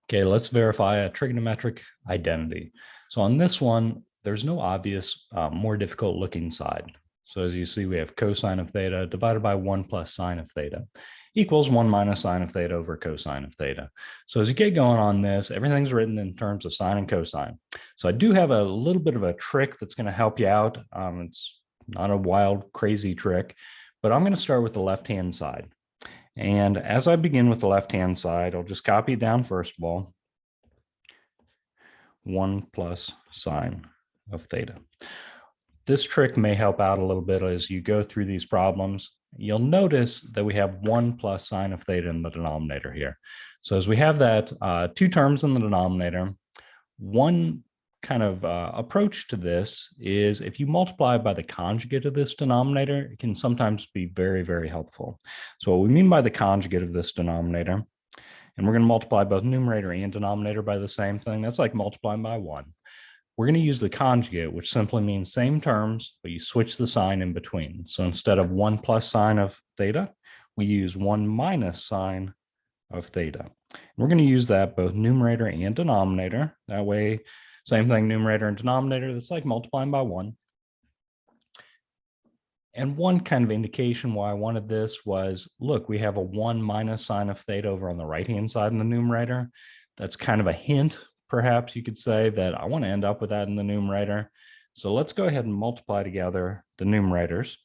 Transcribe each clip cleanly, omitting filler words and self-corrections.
Okay, let's verify a trigonometric identity. So on this one, there's no obvious, more difficult looking side. So as you see, we have cosine of theta divided by 1 plus sine of theta equals 1 minus sine of theta over cosine of theta. So as you get going on this, everything's written in terms of sine and cosine. So I do have a little bit of a trick that's going to help you out. It's not a wild, crazy trick, but I'm going to start with the left-hand side. And as I begin with the left-hand side, I'll just copy it down first of all. 1 plus sine of theta. This trick may help out a little bit as you go through these problems. You'll notice that we have 1 plus sine of theta in the denominator here. So as we have that, two terms in the denominator, one kind of approach to this is if you multiply by the conjugate of this denominator, it can sometimes be very, very helpful. So what we mean by the conjugate of this denominator, and we're going to multiply both numerator and denominator by the same thing. That's like multiplying by 1. We're going to use the conjugate, which simply means same terms, but you switch the sign in between. So instead of 1 plus sine of theta, we use 1 minus sine of theta. And we're going to use that both numerator and denominator. That way, same thing, numerator and denominator. That's like multiplying by 1. And one kind of indication why I wanted this was, look, we have a 1 minus sine of theta over on the right-hand side in the numerator. That's kind of a hint, perhaps you could say, that I want to end up with that in the numerator. So let's go ahead and multiply together the numerators.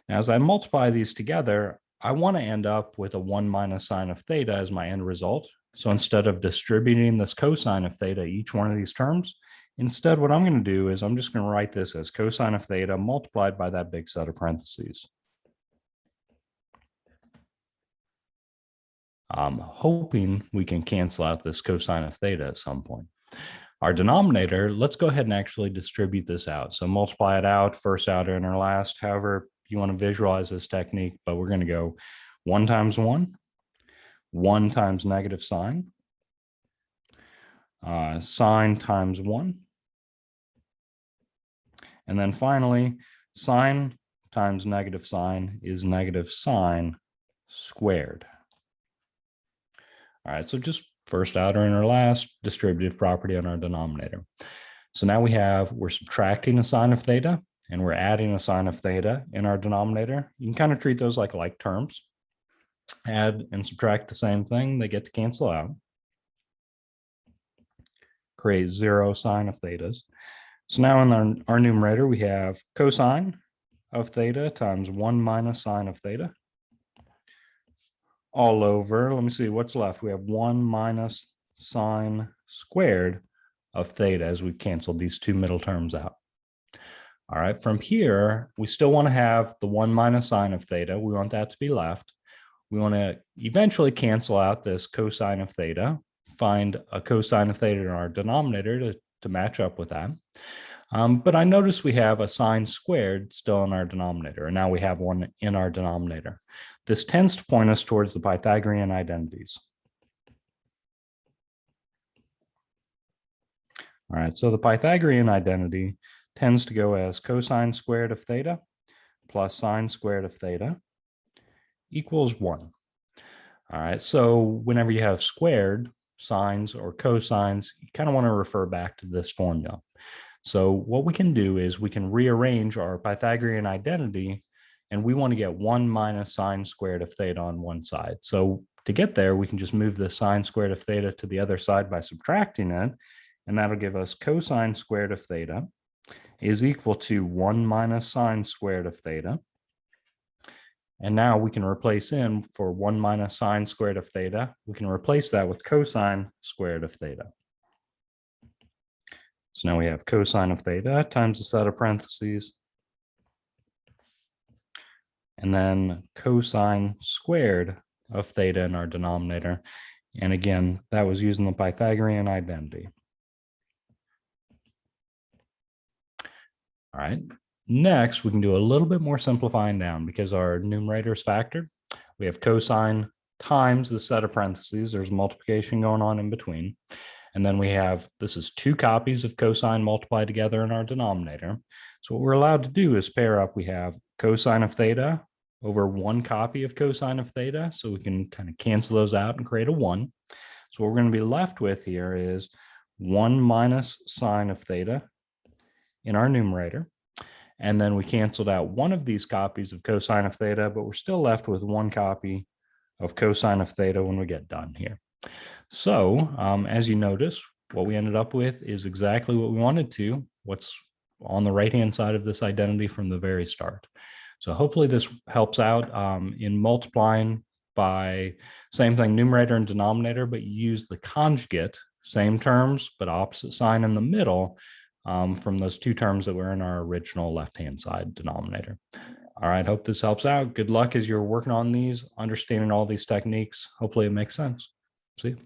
Now, as I multiply these together, I want to end up with a 1 minus sine of theta as my end result. So instead of distributing this cosine of theta each one of these terms, instead, what I'm going to do is I'm just going to write this as cosine of theta multiplied by that big set of parentheses. I'm hoping we can cancel out this cosine of theta at some point. Our denominator, let's go ahead and actually distribute this out. So multiply it out, first outer inner last, however you want to visualize this technique, but we're going to go 1 times 1, 1 times negative sine, sine times 1, and then finally, sine times negative sine is negative sine squared. All right, so just first outer inner last, distributive property on our denominator. So now we're subtracting a sine of theta and we're adding a sine of theta in our denominator. You can kind of treat those like terms. Add and subtract the same thing, they get to cancel out. Create 0 sine of thetas. So now in our numerator, we have cosine of theta times 1 minus sine of theta. All over, let me see what's left. We have 1 minus sine squared of theta as we canceled these two middle terms out. All right, from here, we still want to have the 1 minus sine of theta. We want that to be left. We want to eventually cancel out this cosine of theta, find a cosine of theta in our denominator to match up with that. But I notice we have a sine squared still in our denominator, and now we have one in our denominator. This tends to point us towards the Pythagorean identities. All right, so the Pythagorean identity tends to go as cosine squared of theta plus sine squared of theta equals 1. All right, so whenever you have squared sines or cosines, you kind of want to refer back to this formula. So what we can do is we can rearrange our Pythagorean identity, and we want to get 1 minus sine squared of theta on one side. So to get there, we can just move the sine squared of theta to the other side by subtracting it, and that'll give us cosine squared of theta is equal to 1 minus sine squared of theta. And now we can replace in for 1 minus sine squared of theta, we can replace that with cosine squared of theta. So now we have cosine of theta times the set of parentheses, and then cosine squared of theta in our denominator. And again, that was using the Pythagorean identity. All right, next we can do a little bit more simplifying down because our numerator is factored. We have cosine times the set of parentheses. There's multiplication going on in between. And then we have, this is 2 copies of cosine multiplied together in our denominator. So what we're allowed to do is pair up, we have cosine of theta over 1 copy of cosine of theta. So we can kind of cancel those out and create a 1. So what we're going to be left with here is 1 minus sine of theta in our numerator. And then we canceled out one of these copies of cosine of theta, but we're still left with one copy of cosine of theta when we get done here. So as you notice, what we ended up with is exactly what we wanted to, what's on the right-hand side of this identity from the very start. So hopefully this helps out in multiplying by same thing, numerator and denominator, but you use the conjugate, same terms, but opposite sign in the middle from those two terms that were in our original left-hand side denominator. All right, hope this helps out. Good luck as you're working on these, understanding all these techniques. Hopefully it makes sense. See you.